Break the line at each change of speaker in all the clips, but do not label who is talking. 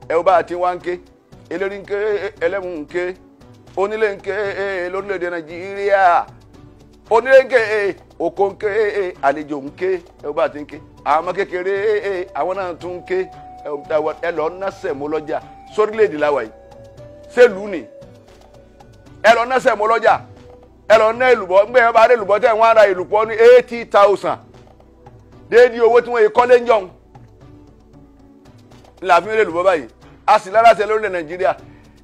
ẹ bá ti wá ń ké eléré ń ké ẹlẹ́mú ń ké onílé ń ké lórílẹ̀‐èdè Nàìjíríà onílé ń ké oko ń ké àlejò ń ké ẹ bá ti ń ké àwọn ọmọ kékeré àwọn náà tún ń ké ẹ lọ násẹ̀ mọ́ lọ́jà sórílẹ̀‐èdè láwa yìí sẹ́lù ni ẹ lọ násẹ̀ mọ́ lọ́jà ẹ lọ ná èlùbọ́ gbé ẹ bá rí èlùbọ́ tẹ̀ wọ́n ara èlùbọ́ ní 80,000 déédéé owó tí wọ́n yẹ kọ́lé ń jọun láàfin èlùbọ́ báyìí a sì lálàsẹ̀ lórílẹ̀ Nàìjíríà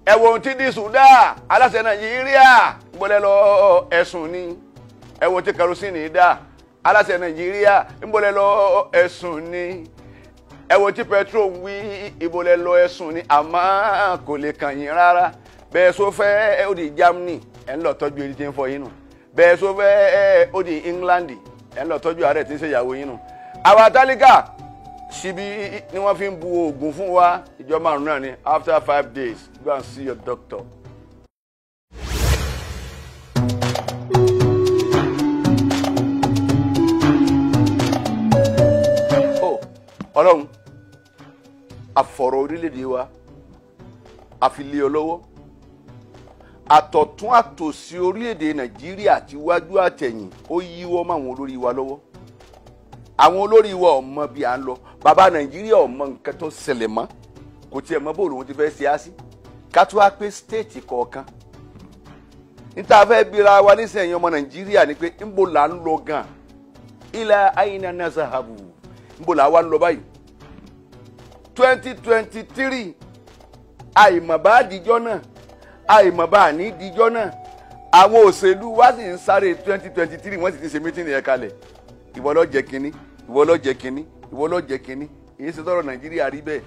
ẹ wo ohun tí dísù dá aláṣẹ Nàìjíríà gbọ́dọ̀ lọ ẹ̀sùn ni ẹ wo tí kerosene dá aláṣẹ Nàìjíríà gbọ́dọ̀ lọ ẹ̀sùn ni ẹ wo tí petrol ń wí ìbọ̀lẹ̀ lọ ẹ̀sùn ni àmọ́ kò lè kàn yín rárá bẹ́ẹ̀ sọ fẹ́ ó di Germany ẹ̀ ń lọ tọ́jú èyí tí ń fọ yín nù bẹ́ẹ̀ sọ fẹ́ ó di England ẹ̀ ń lọ tọ́jú ààrẹ tí ń ṣèyàwó yín nù àwa tálíkà síbi ni wọ́n fi ń bu oògùn fún wa ìjọ márùn náà ni after 5 days go and see your doctor. Ọlọ́run àfọ̀rọ̀ orílẹ̀-èdè wa àfilé ọlọ́wọ́ àtọ̀tún àtòsí orílẹ̀-èdè Nàìjíríà àti wájú àtẹ̀yìn ó yíwọ́ mọ́ àwọn olórí wa lọ́wọ́ àwọn olórí wa ò mọ bí à ń lọ bàbá Nàìjíríà ò mọ nǹkan tó ṣẹlẹ̀ mọ́ kò tiẹ̀ mọ bóòlù wọn ti fẹ́ ṣe á sí ká tó wá pé stéètì kọ̀ọ̀kan níta fẹ́ bíra wa nísìnyí ọmọ Nàìjíríà ni pé ńbo là ń lọ gan ilà àyìnà nazahabu ńbo là wà ń lọ báyìí 2023 àìmọ̀ bá dìjọ́ náà àìmọ̀ bá ní dìjọ́ náà àwọn òṣèlú wa sì ń sáré 2023 wọ́n sì ti ṣe mítìnì yẹn kalẹ̀ ìwọ ló jẹ́ kínní ìwọ ló jẹ́ kínní ìwọ ló jẹ́ kínní èyí ṣe tọrọ Nàìjíríà rí bẹ́ẹ̀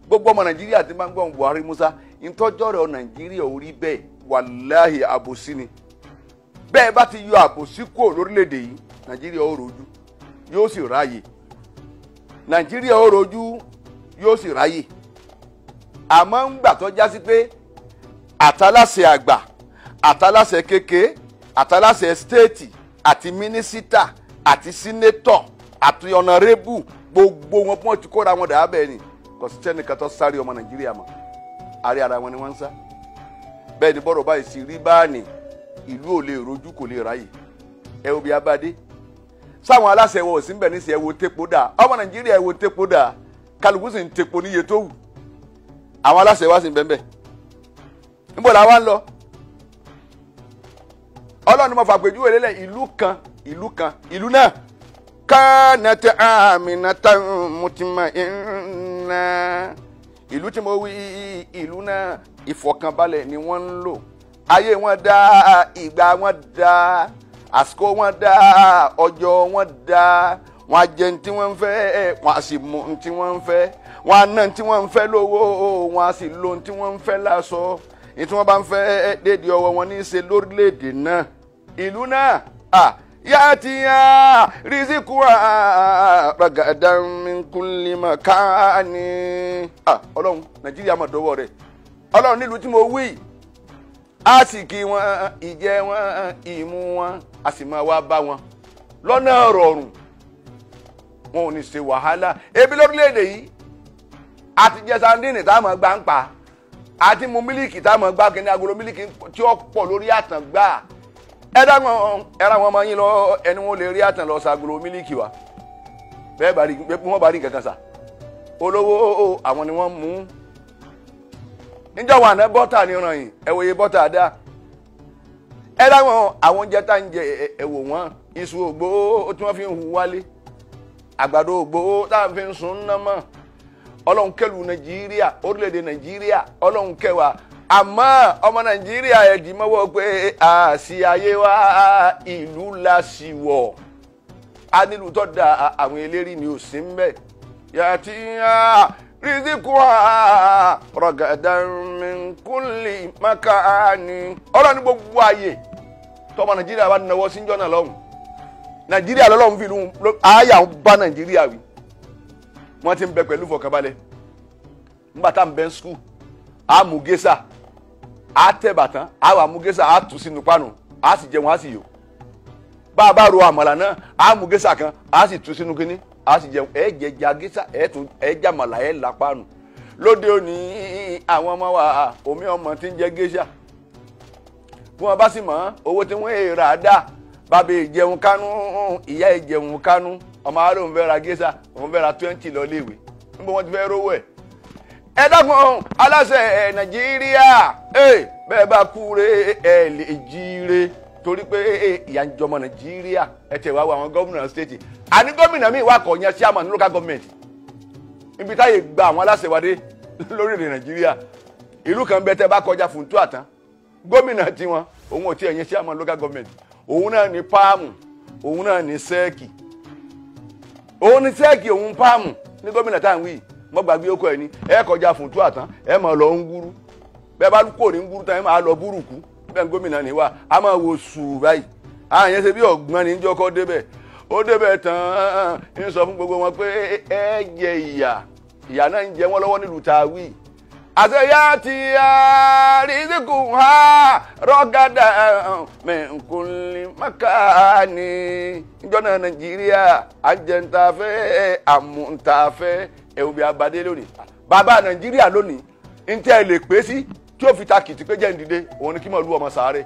gbogbo ọmọ Nàìjíríà ti máa ń gbọ́n Buhari Musa ìtọ́jọ́rọ̀ Nàìjíríà ò rí bẹ́ẹ̀ wàláhì àbòsí ni bẹ́ẹ̀ bá ti yọ àbòsí kúrò lórílẹ̀‐èdè yìí Nàìjíríà ó rojú yóò sì ráyè Nàìjíríà ó rojú yóò sì ráyè àmọ́ ń gbà tó já sí pé àtàláṣẹ àgbà àtàláṣẹ kékeré àtàláṣẹ stéètì àti mínísítà àti sínétọ̀ àti ọ̀nàrẹ́bù gbogbo wọn pọ́n ti kóra wọn dà bẹ́ẹ̀ ni kò sí tẹ́nìkan tó sáré ọmọ Nàìjíríà mọ́ àrí ara wọn ni wọ́n ń sá bẹ́ẹ̀ ni bọ́rọ̀ báyìí sì rí báàní ìlú ò lè rojú kò lè ráyè ẹ wo bí abádé sáwọn aláṣẹ wọ̀ sí bẹ̀ níṣẹ́ ẹ wo tépo dà ọmọ Nàìjíríà ẹ wo tépo dà kálukú sì ń tepo níye tó wù àwọn aláṣẹ wa sì ń bẹ́ẹ̀ níbo la wá ń lọ Ọlọ́run mo fàpèjúwe lélẹ̀ ìlú náà kánàtà àmìnàtà mutma'inna ìlú tí mo wí ìlú náà ìfọ̀kànbalẹ̀ ni wọ́n ń lò ayé wọn dá ìgbà wọn dá àsìkò wọn dá ọjọ́ wọn dá wọn á jẹ ní tí wọ́n ń fẹ́ wọn á sì mú ní tí wọ́n ń fẹ́ wọn á ná ní tí wọ́n ń fẹ́ lówó wọn á sì lo ní tí wọ́n ń fẹ́ láṣọ ní tí wọ́n bá ń fẹ́ déédéé ọwọ́ wọn ní í ṣe lórílẹ̀‐èdè náà ìlú náà yàtìyà rìsíkùwà ragadan min kulli makani Ọlọ́run Nàìjíríà mà dọ́wọ́ rẹ̀ Ọlọ́run nílùú tí mo wí àsìkí wọn ìjẹ wọn ìmú wọn a sì máa wá bá wọn lọ́nà rọrùn wọn ò ní ṣe wàhálà ebi lórílẹ̀‐èdè yìí àti jẹ sandini tá a máa gbá ń pa àti mu mílíkì tá a máa gbá kíní agolo mílíkì tí ó pọ̀ lórí àtàn gbà ẹ̀rọ wọn máa yín lọ ẹni wọn lè rí àtàn lọ sagolo mílíkì wa bẹ́ẹ̀ bá rí wọ́n bá rí nǹkan kan sà olówó àwọn ni wọ́n mú níjọ́ wà ná bọ́tà ní ràn yìí ẹ̀wòye bọ́tà dá ẹ̀rọ àwọn oúnjẹ tá ń jẹ ẹ̀wò wọn iṣu ògbó tí wọ́n fi ń hu wálé àgbàdo ògbó tá à ń fi ń sun ná mọ́ Ọlọ́run kẹlù Nàìjíríà orílẹ̀-èdè Nàìjíríà Ọlọ́run kẹwàá àmọ́ ọmọ Nàìjíríà ẹ̀dì mọ́wọ́ pé àṣì ayé wa ìlú la sì wọ̀ a nílùú tó da àwọn eléri ni ò sí ń bẹ̀ yàtí rìsíkùwà ragadan min kulli makani Ọlọ́run ní gbogbo ayé tọmọ Nàìjíríà bá náwó síjọ́ náà lọ́hùn Nàìjíríà lọ́lọ́run fi ìlú àyà ń bá Nàìjíríà wí wọ́n ti ń bẹ pẹ̀lú fọkànbalẹ̀ nígbà tá à ń bẹ skul a mú gésà a tẹ bàtán a wà mú gésà a tù sínú pánù a sì jẹun a sì yò bá a bá ro àmàlà náà a mú gésà kan a sì tù sínú kínní a sì jẹun ẹ jẹjà gésà ẹ tún ẹ jàmàlà ẹ là pánù lóde òní àwọn ọmọ wa omi ọmọ tí ń jẹ géṣà bí wọ́n bá sì mọ̀ owó tí wọ́n rà dá bàbá ìjẹun kánú ìyá ìjẹun kánú ọmọ àárò ń fẹ́ ra géṣà òun fẹ́ ra 20 lọ léèwé níbo wọ́n ti fẹ́ rówó ẹ̀. ẹ dákun aláṣẹ Nàìjíríà bẹ́ẹ̀ bá kúre ẹ lè jíire torí pé ìyà ń jọmọ Nàìjíríà ẹ tẹ̀ wá wọ àwọn gómìnà stéètì àní gómìnà míì wà kọ̀ yẹn chairman local government ibi táyé gba àwọn aláṣẹ wa dé lórílẹ̀ Nàìjíríà ìlú kan bẹ tẹ́ bá kọjá fún tó àtàn gómìnà tiwọn òun ò tí ẹ̀yẹn chairman local government òun náà ní páàmù òun náà ní sẹ́ẹ̀kì òun ní sẹ́ẹ̀kì òun páàmù ní gómìnà tá à ń wí mọ́ gbàgbé okò ẹ̀ ní ẹ kọjá fún tó àtàn ẹ máa lọ ń gúrú bẹ́ẹ̀ bá kò ní ń gúrú tán ẹ máa lọ búrùkú bẹ́ẹ̀ ni gómìnà ní wa a máa wo sùúrù báyìí àyẹn ṣe bí ọ̀gbọ́n ní jọ́kọ́ débẹ̀ ó débẹ̀ tán ń sọ fún gbogbo wọn pé ẹ jẹ ìyà náà ń jẹ wọ́n lọ́wọ́ nílùú tá a wí. àṣeyá ti àrísìkù ha rọ́gàdà mẹ́ǹkùnlé mákàní ìjọ náà Nàìjíríà àjẹntàfẹ́ àmúntàfẹ́ ẹ̀wù bí abadé lónìí. bàbá Nàìjíríà lónìí ń tẹ́ ẹ lè pé sí tí ó fi ta kìtì pé jẹ́ ń dìde òun ni kí mọ̀ lú ọmọ sàárè.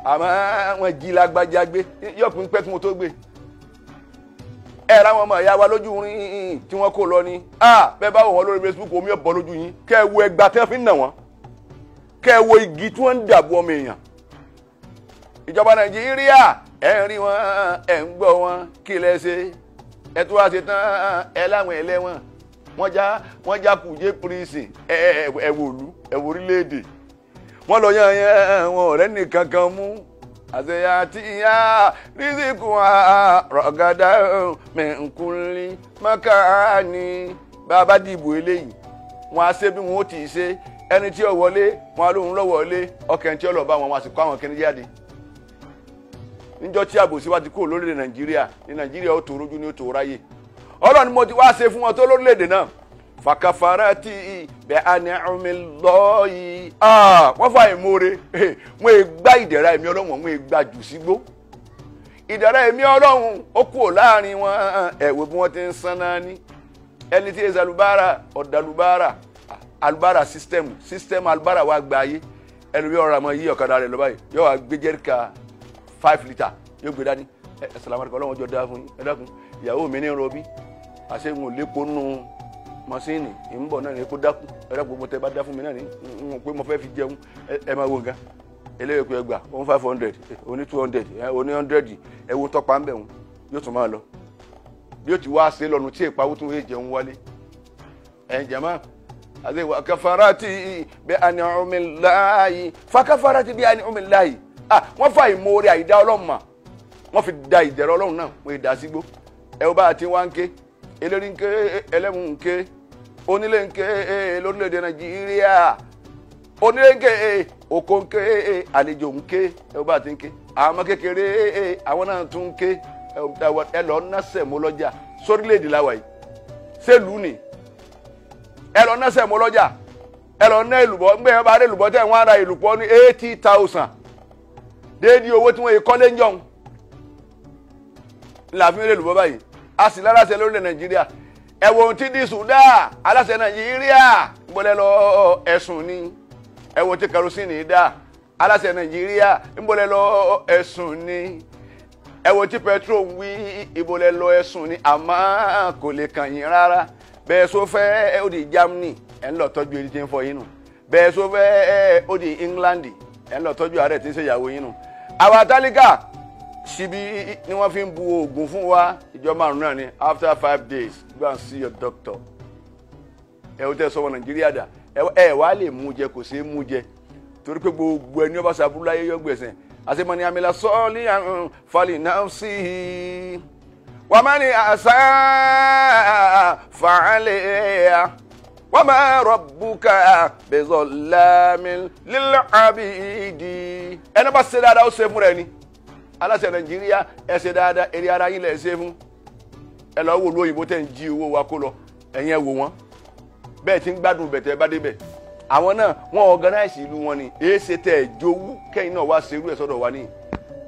àmọ́ wọn jí lágbájá gbé yọ̀pin pẹ́ kí mo tó gbé. ẹ ra wọn ọmọ ìyá wa lójú rin tí wọ́n kó lọ ni bẹ́ẹ̀ bá wọ̀ wọ́n lórí Facebook omi ọ̀bọ lójú yín kẹ́ ẹ wo ẹgbà tí wọ́n fi ń nà wọ́n kẹ́ ẹ wo igi tí wọ́n ń dàbò ọmọ èèyàn. ìjọba Nàìjíríà ẹ ń rí wọn ẹ ń gbọ́ wọn kí lẹ ṣe ẹ tó wá ṣe tán ẹ láwọn ẹlẹ́wọ̀n wọ́n já kùjé prison ẹ̀wòlú ẹ̀wòrílẹ̀-èdè wọ́n lọ yan wọn ọ̀rẹ́ nìkan kan mú àṣeyà tí ìyá rísíkù rọ̀gàdà mẹ́ǹkúnlé mákàní bàbá dìbò eléyìí wọ́n á ṣe bí wọ́n ó ti ṣe ẹni tí ó wọlé wọ́n á lóhun lọ wọlé ọkàn tí ó lọ bá wọn wọ́n á sì kó àwọn kẹ́ni jáde. níjọ́ tí àbòsí wa ti kúrò lórílẹ̀ Nàìjíríà ní Nàìjíríà ó tó rójú ní ó tó ráyè ọlọ́run ni mo ti wá ṣe fún wọn tó lórílẹ̀‐èdè náà fàkàfàràtì bẹ́ẹ̀ àní ọmọ lọ́ọ̀yì wọ́n fà ìmoore wọ́n è gbá ìdẹ̀ra ẹ̀mí ọlọ́run wọ́n è gbá jù sígbó ìdẹ̀ra ẹ̀mí ọlọ́run ó kúrò láàrin wọn ẹ̀wẹ̀ bí wọ́n ti ń san náà ní ẹni tí èsì alubára ọ̀dàlubára alubára sísítẹ́mù alubára wa gba ayé ẹni bí ọ̀rọ̀ àmọ́ yí ọ̀kadà rẹ̀ lọ báyìí yóò wá gbé jẹ́ríkà 5 litre yóò gbé dání ẹ̀sàlámù ọlọ́run ọjọ́ dáa fún yín ẹ dákun ìyàwó mi ní rọbí àṣehùn ò lépo nù masíìnì ìmúbọ̀ náà ní kó dákú ẹ̀rọ gbogbo tẹ bá dá fún mi náà ní n pé mo fẹ́ fi jẹun ẹ máa wo nǹkan eléyìí pé ẹgbà òun 500 òní 200 òní 100 ẹ̀wò tọ́pa ń bẹ̀ wọn yóò tún máa lọ bí ó ti wá ṣe lọ́nu tí ìpawó tún yé jẹun wálé ẹ̀ jẹ̀mọ́ àti kafarati bí àní ọmọ láàyè fakafarati bí àní ọmọ láàyè wọ́n fa ìmoore àìdá ọlọ́run mà wọ́n fi da ìdẹ̀rọ̀ ọlọ́run náà wọ́n ìdá sígbó ẹ ó bá àti wá ń ké eléri ń ké ẹlẹ́mú ń ké onílé ń ké lórílẹ̀‐èdè Nàìjíríà onílé ń ké oko ń ké àlejò ń ké ẹ ó bá àti ń ké àwọn kékeré àwọn náà tún ń ké ẹ lọ ná sẹ̀mó lọ́jà sórílẹ̀‐èdè láwa yìí sẹ́lù ni ẹ lọ ná sẹ̀mó lọ́jà ẹ lọ ná èlùbọ́ ń gbé ẹ bá rí èlùbọ́ tẹ̀ wọ́n ara èlùbọ́ ní 80,000 déédéé owó tí wọ́n yẹ kọ́lé ń jọun láàfin ilé olùbọ́ báyìí a sì láláṣẹ lórílẹ̀ Nàìjíríà ẹ̀wọ̀n tí di Sudan aláṣẹ Nàìjíríà ńbọ̀lẹ́ lọ ẹ̀sùn ni ẹ̀wọ̀n tí kerosene dá aláṣẹ Nàìjíríà ńbọ̀lẹ́ lọ ẹ̀sùn ni ẹ̀wọ̀n tí petrol ń wí ìbọ̀lẹ́ lọ ẹ̀sùn ni àmọ́ kò lè kàn yín rárá bẹ́ẹ̀ sọ fẹ́ ó di Germany ẹ̀ ń lọ tọ́jú ẹni tí ń fọ yín nù bẹ́ẹ̀ sọ fẹ́ ó di England ẹ̀ ń lọ tọ́jú ààrẹ tí ń ṣèyàwó yín nù àwa tálíkà síbi ni wọ́n fi ń bu oògùn fún wa ìjọ márùn náà ni after 5 days go and see your doctor ẹ o tẹ sọmọ Nàìjíríà dà ẹ wàá lè mú jẹ kò ṣeé mú jẹ torí pé gbogbo ẹni ọba sàbúrú láyé yọ gbẹ̀sẹ̀ àṣemọ ni amílà sọ́ọ́lì àrùn falì náà sí i wà má ní àṣà fàálẹ̀ ẹ̀ wà má rabbuka bizallamin lil abidi ẹni bá ṣe dáadáa ó ṣe fún rẹ ni aláṣẹ Nàìjíríà ẹ ṣe dáadáa èrè ara yín lẹ ṣe fún ẹ lọ wò lóyìnbó tẹ̀ ń jí owó wa kó lọ ẹ̀yin ẹ wò wọ́n bẹ́ẹ̀ tí ń gbádùn bẹ̀tẹ̀ bá débẹ̀ àwọn náà wọ́n organize ìlú wọn ni èé ṣe tẹ̀ jowú kẹ́yìn náà wá ṣerú ẹ̀ sọ́dọ̀ wa ní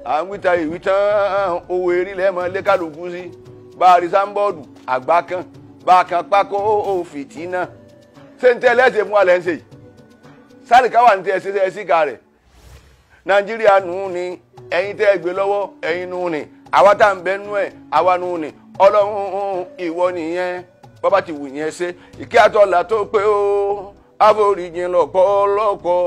à ń wíta ìwí tán owó eré lẹ́ẹ̀mọ́ lẹ́kàlùkù sí bá a rí sáńbọ́ọ̀dù àgbá kan bákan pákó ó fìtínà ṣé ń tẹ́lẹ̀ ṣe fún alẹ́ ń ṣe yìí sáré káwà ní tẹ́ ṣe síkà rẹ̀ nàìjíríà nù ní ẹ̀yin tẹ́ gbé lọ́wọ́ ẹ̀yin nù ní àwa tá à ń bẹ nú ẹ̀ àwa nù ní ọlọ́run ìwọ nìyẹn bàbá ti wù yẹn ṣe ìkẹ́ àtọ́là tó pé ó àforíjìn lọ́pọ̀lọpọ̀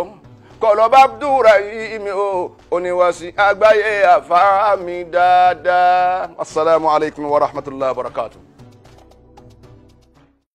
kọlọ́ba Abdulrahim o oníwàsí àgbáyé àfáàmì dáadáa. Assalamu alaikum wa rahmatullahi wa barakatuh.